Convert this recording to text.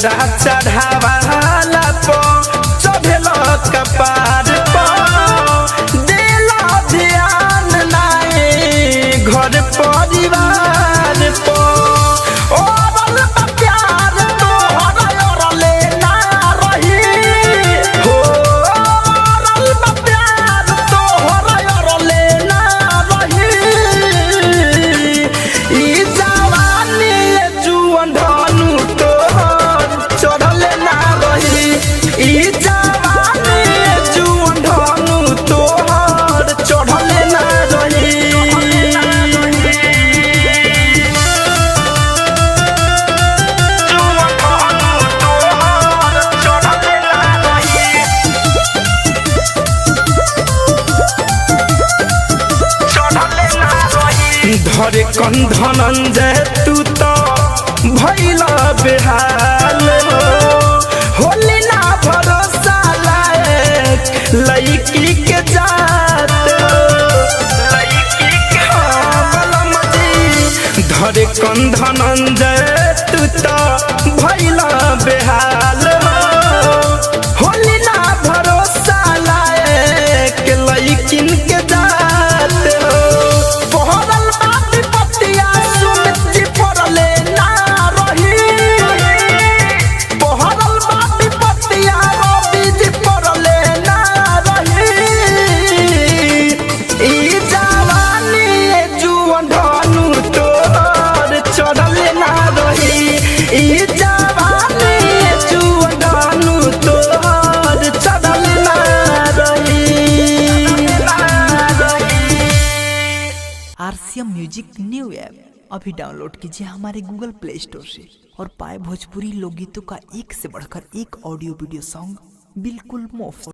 सिंगारा चढ़ावाला पो चढ़ेल कपार पो देला ध्यान नाए घर परिवार पो धरे कंधनंजय तू तो भइल बेहाल होली ना भरोसा लायक लड़की के जात धरे कंधनंजय तू तो भइल बेहाल होली ना भरोसा लायक लड़किन के जात RCM म्यूजिक न्यू ऐप अभी डाउनलोड कीजिए हमारे गूगल प्ले स्टोर से और पाए भोजपुरी लोकगीतों का एक से बढ़कर एक ऑडियो वीडियो सॉन्ग बिल्कुल मुफ्त।